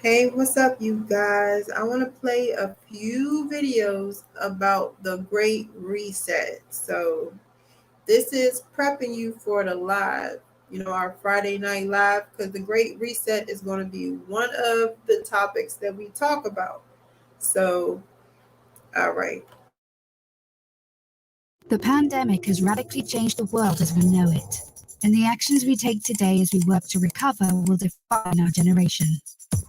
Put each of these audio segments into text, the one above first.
Hey, what's up, you guys? I want to play a few videos about the Great Reset. So, this is prepping you for the live, our Friday night live, because the Great Reset is going to be one of the topics that we talk about. So, all right. The pandemic has radically changed the world as we know it, and the actions we take today as we work to recover will define our generation.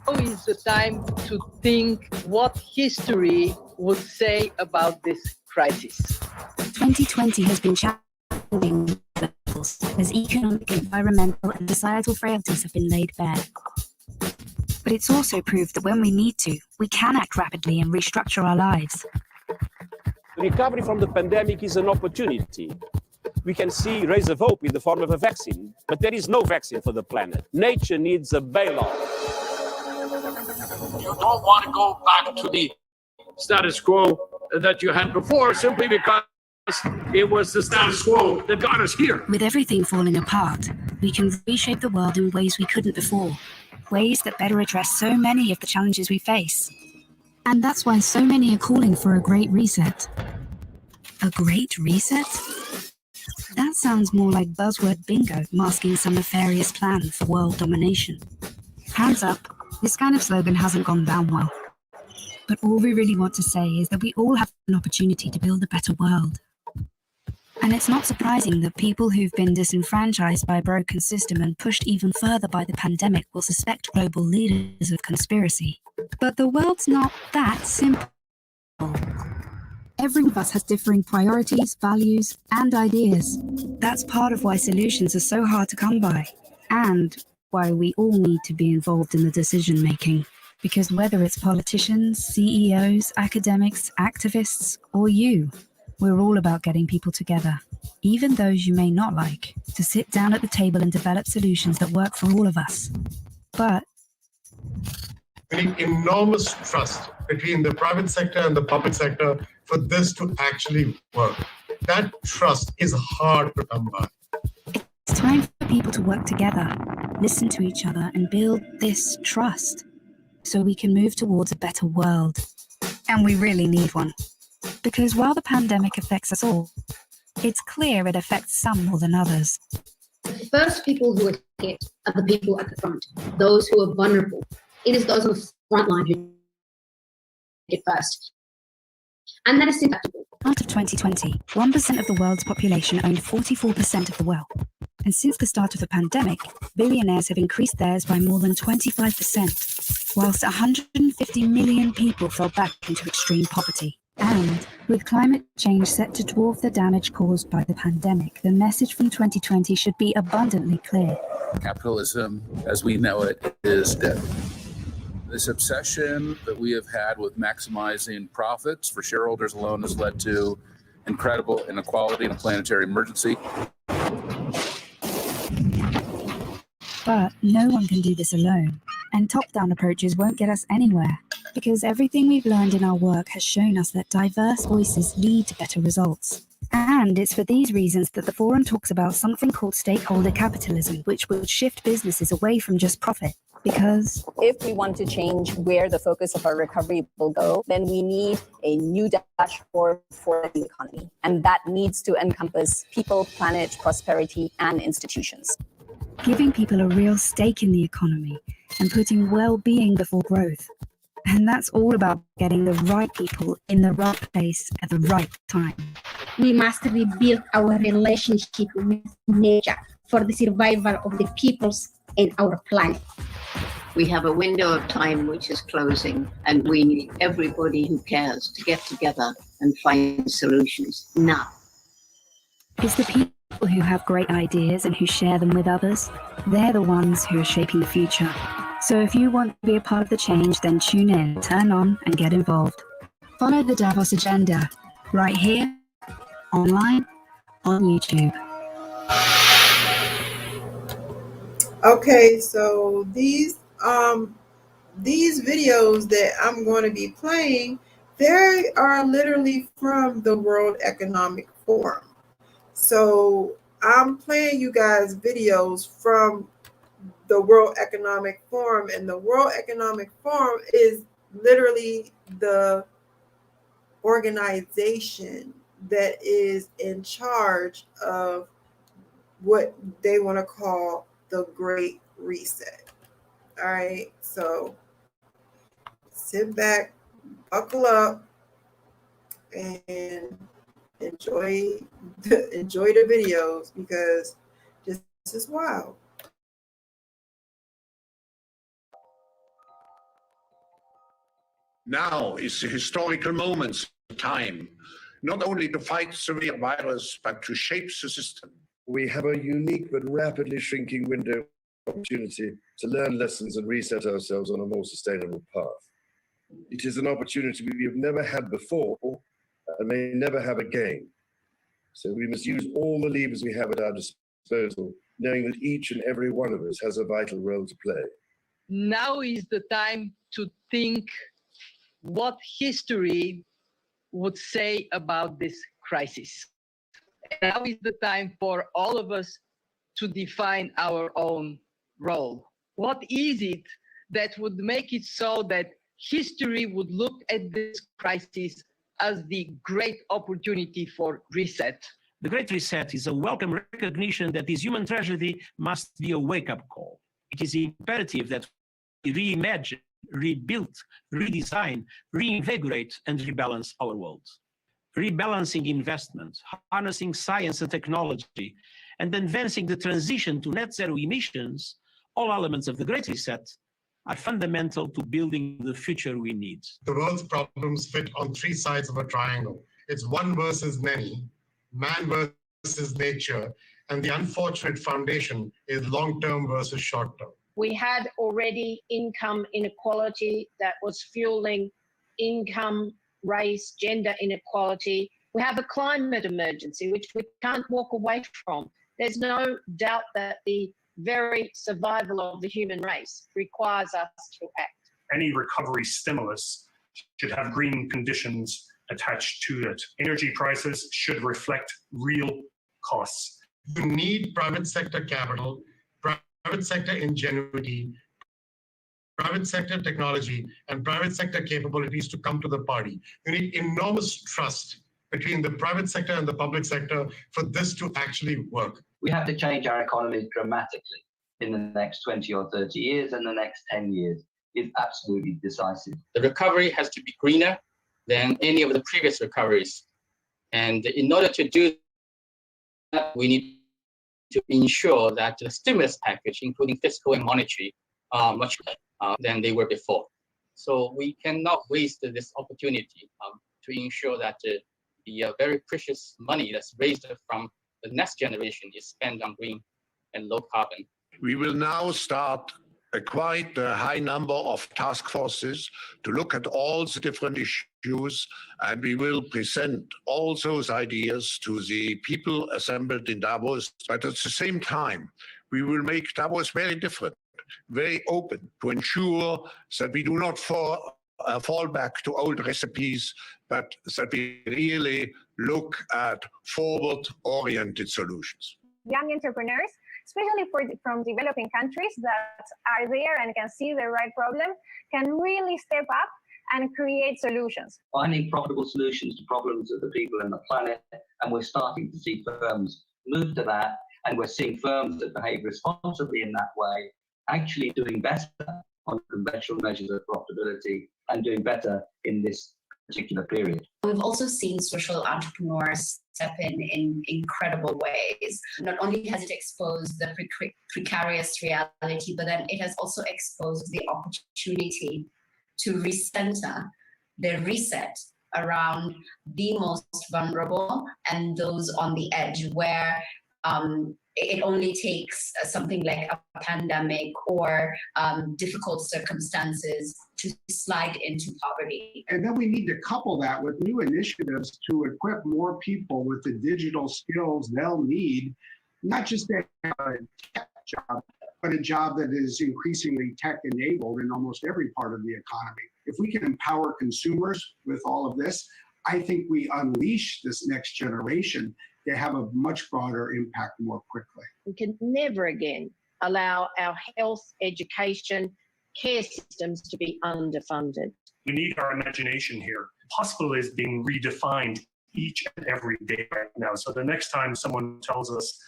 Now is the time to think what history would say about this crisis. 2020 has been challenging levels as economic, environmental, and societal frailties have been laid bare. But it's also proved that when we need to, we can act rapidly and restructure our lives. The recovery from the pandemic is an opportunity. We can see rays of hope in the form of a vaccine, but there is no vaccine for the planet. Nature needs a bailout. You don't want to go back to the status quo that you had before simply because it was the status quo that got us here. With everything falling apart, we can reshape the world in ways we couldn't before, ways that better address so many of the challenges we face. And that's why so many are calling for a great reset. A great reset? That sounds more like buzzword bingo masking some nefarious plan for world domination. Hands up, this kind of slogan hasn't gone down well. But all we really want to say is that we all have an opportunity to build a better world. And it's not surprising that people who've been disenfranchised by a broken system and pushed even further by the pandemic will suspect global leaders of conspiracy. But the world's not that simple. Every one of us has differing priorities, values, and ideas. That's part of why solutions are so hard to come by, and why we all need to be involved in the decision-making. Because whether it's politicians, CEOs, academics, activists, or you, we're all about getting people together, even those you may not like, to sit down at the table and develop solutions that work for all of us. But enormous trust between the private sector and the public sector for this to actually work. That trust is hard to come by. It's time for people to work together, listen to each other, and build this trust so we can move towards a better world. And we really need one. Because while the pandemic affects us all, it's clear it affects some more than others. The first people who are hit are the people at the front, those who are vulnerable. It is those on the front line who get first. And that is symptomatic. Out of 2020, 1% of the world's population owned 44% of the wealth. And since the start of the pandemic, billionaires have increased theirs by more than 25%, whilst 150 million people fell back into extreme poverty. And with climate change set to dwarf the damage caused by the pandemic, the message from 2020 should be abundantly clear. Capitalism, as we know it, is dead. This obsession that we have had with maximizing profits for shareholders alone has led to incredible inequality and a planetary emergency. But no one can do this alone, and top-down approaches won't get us anywhere, because everything we've learned in our work has shown us that diverse voices lead to better results. And it's for these reasons that the forum talks about something called stakeholder capitalism, which will shift businesses away from just profit. Because if we want to change where the focus of our recovery will go, then we need a new dashboard for the economy. And that needs to encompass people, planet, prosperity, and institutions. Giving people a real stake in the economy and putting well-being before growth. And that's all about getting the right people in the right place at the right time. We must rebuild our relationship with nature for the survival of the peoples and our planet. We have a window of time which is closing, and we need everybody who cares to get together and find solutions now. It's the people who have great ideas and who share them with others. They're the ones who are shaping the future. So if you want to be a part of the change, then tune in, turn on, and get involved. Follow the Davos agenda right here, online, on YouTube. Okay, so these videos that I'm going to be playing, they are literally from the World Economic Forum. So I'm playing you guys videos from the World Economic Forum, and the World Economic Forum is literally the organization that is in charge of what they want to call the Great Reset. All right, so sit back, buckle up, and enjoy the videos, because this is wild. Now is the historical moment in time, not only to fight severe virus, but to shape the system. We have a unique but rapidly shrinking window of opportunity to learn lessons and reset ourselves on a more sustainable path. It is an opportunity we have never had before and may never have again. So we must use all the levers we have at our disposal, knowing that each and every one of us has a vital role to play. Now is the time to think what history would say about this crisis. Now is the time for all of us to define our own role. What is it that would make it so that history would look at this crisis as the great opportunity for reset? The Great Reset is a welcome recognition that this human tragedy must be a wake-up call. It is imperative that we reimagine, rebuild, redesign, reinvigorate, and rebalance our world. Rebalancing investment, harnessing science and technology, and advancing the transition to net zero emissions, all elements of the Great Reset, are fundamental to building the future we need. The world's problems fit on three sides of a triangle. It's one versus many, man versus nature, and the unfortunate foundation is long-term versus short-term. We had already income inequality that was fueling income, race, gender inequality. We have a climate emergency, which we can't walk away from. There's no doubt that the very survival of the human race requires us to act. Any recovery stimulus should have green conditions attached to it. Energy prices should reflect real costs. You need private sector capital, private sector ingenuity, private sector technology, and private sector capabilities to come to the party. You need enormous trust between the private sector and the public sector for this to actually work. We have to change our economy dramatically in the next 20 or 30 years, and the next 10 years is absolutely decisive. The recovery has to be greener than any of the previous recoveries. And in order to do that, we need to ensure that the stimulus package, including fiscal and monetary, are much better than they were before. So we cannot waste this opportunity to ensure that the very precious money that's raised from the next generation is spent on green and low carbon. We will now start quite a high number of task forces to look at all the different issues, and we will present all those ideas to the people assembled in Davos. But at the same time, we will make Davos very different, very open, to ensure that we do not fall back to old recipes, but that we really look at forward-oriented solutions. Young entrepreneurs, especially from developing countries that are there and can see the right problem, can really step up and create solutions. Finding profitable solutions to problems of the people and the planet, and we're starting to see firms move to that, and we're seeing firms that behave responsibly in that way actually doing better on conventional measures of profitability and doing better in this particular period. We've also seen social entrepreneurs step in incredible ways. Not only has it exposed the precarious reality, but then it has also exposed the opportunity to recenter the reset around the most vulnerable and those on the edge, where it only takes something like a pandemic or difficult circumstances to slide into poverty. And then we need to couple that with new initiatives to equip more people with the digital skills they'll need, not just to have a tech job, but a job that is increasingly tech-enabled in almost every part of the economy. If we can empower consumers with all of this, I think we unleash this next generation to have a much broader impact more quickly. We can never again allow our health, education, care systems to be underfunded. We need our imagination here. Possible is being redefined each and every day right now. So the next time someone tells us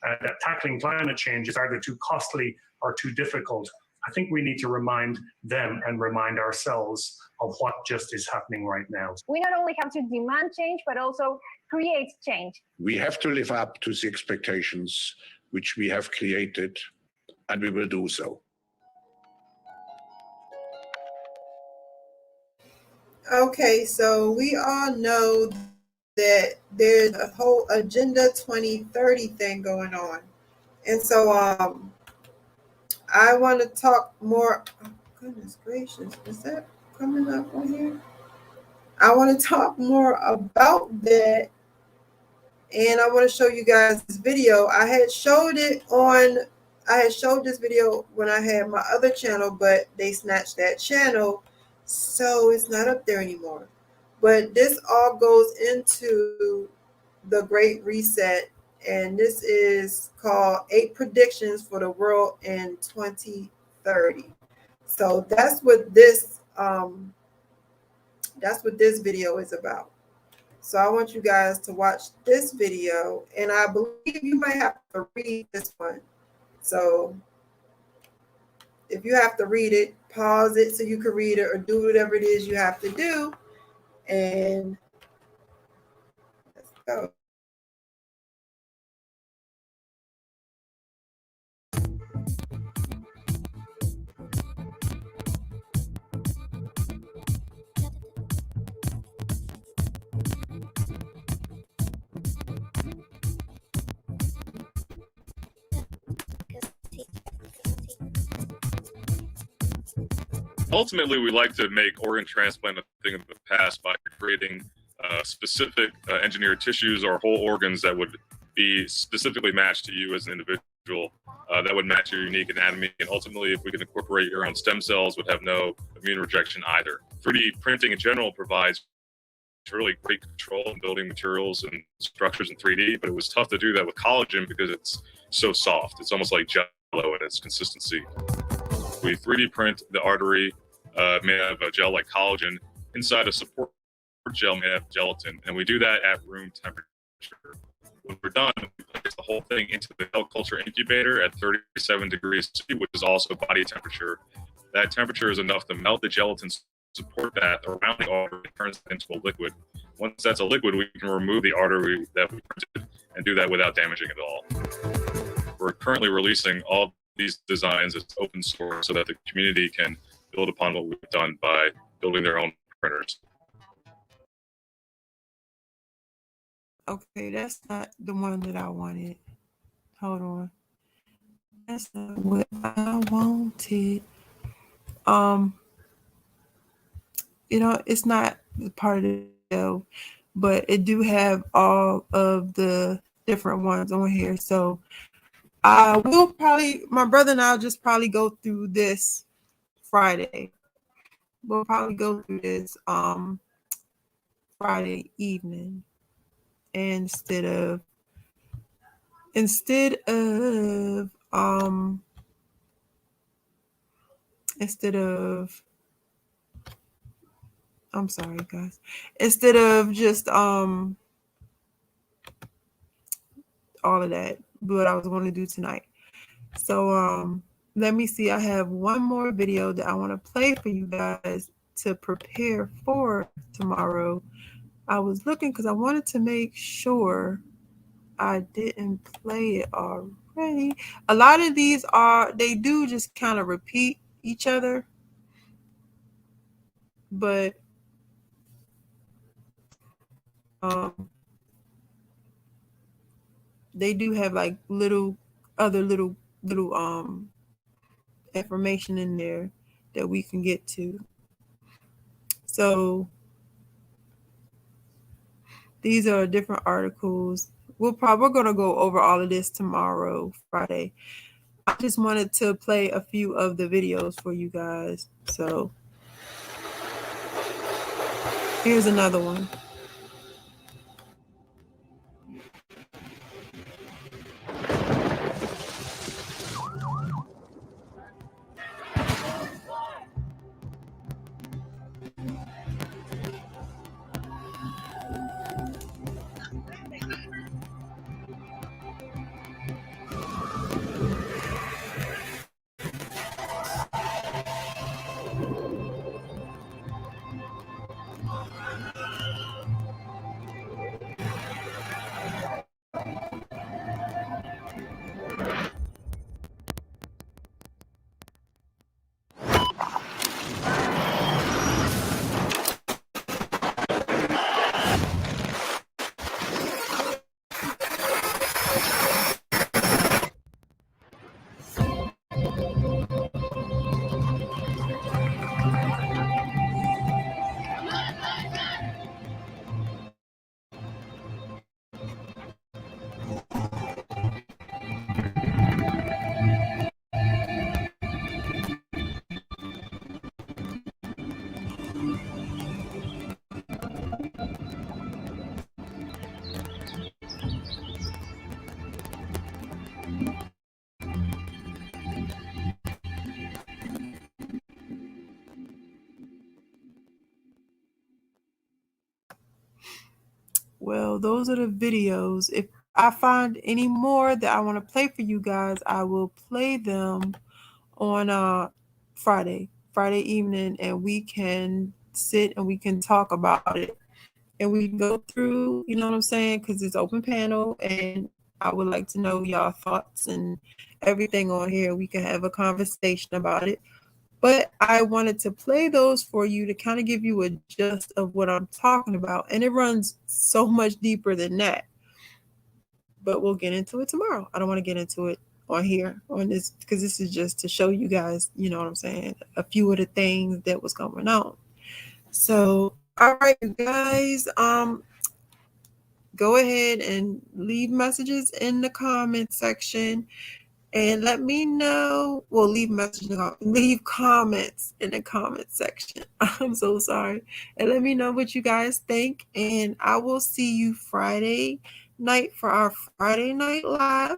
that tackling climate change is either too costly or too difficult, I think we need to remind them and remind ourselves of what just is happening right now. We not only have to demand change, but also create change. We have to live up to the expectations which we have created, and we will do so. Okay, so we all know that there's a whole Agenda 2030 thing going on. And so I want to talk more. Oh, goodness gracious, is that coming up on here? I want to talk more about that. And I want to show you guys this video. I had showed this video when I had my other channel, but they snatched that channel. So it's not up there anymore. But this all goes into the Great Reset, and this is called 8 Predictions for the World in 2030. So that's what this video is about. So I want you guys to watch this video, and I believe you might have to read this one. So if you have to read it, pause it so you can read it, or do whatever it is you have to do. And let's go. Ultimately, we like to make organ transplant a thing of the past by creating specific engineered tissues or whole organs that would be specifically matched to you as an individual, that would match your unique anatomy. And ultimately, if we can incorporate your own stem cells, would have no immune rejection either. 3D printing in general provides really great control in building materials and structures in 3D, but it was tough to do that with collagen because it's so soft. It's almost like Jell-O in its consistency. We 3D print the artery made out of a gel like collagen inside a support gel made out of gelatin, and we do that at room temperature. When we're done, we place the whole thing into the cell culture incubator at 37 degrees C, which is also body temperature. That temperature is enough to melt the gelatin support that around the artery and turns it into a liquid. Once that's a liquid, we can remove the artery that we printed and do that without damaging it at all. We're currently releasing all these designs as open source so that the community can build upon what we've done by building their own printers. Okay, that's not the one that I wanted. Hold on. That's not what I wanted. It's not part of the video, but it do have all of the different ones on here. So I will probably, my brother and I'll just probably go through this Friday. We'll probably go through this Friday evening instead of I'm sorry guys, instead of just all of that, what I was going to do tonight. So let me see, I have one more video that I want to play for you guys to prepare for tomorrow. I was looking because I wanted to make sure I didn't play it already. A lot of these they do just kind of repeat each other, but they do have like little information in there that we can get to. So these are different articles. We're going to go over all of this tomorrow, Friday. I just wanted to play a few of the videos for you guys. So here's another one. Well, those are the videos. If I find any more that I want to play for you guys, I will play them on Friday evening, and we can sit and we can talk about it. And we can go through, you know what I'm saying? Because it's open panel, and I would like to know y'all thoughts and everything on here. We can have a conversation about it. But I wanted to play those for you to kind of give you a gist of what I'm talking about. And it runs so much deeper than that. But we'll get into it tomorrow. I don't want to get into it on here on this because this is just to show you guys, you know what I'm saying, a few of the things that was going on. So, all right, you guys, go ahead and leave messages in the comment section. And let me know. Well, leave messages, leave comments in the comment section. I'm so sorry. And let me know what you guys think. And I will see you Friday night for our Friday Night Live.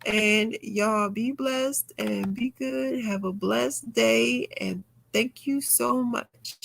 And y'all be blessed and be good. Have a blessed day. And thank you so much.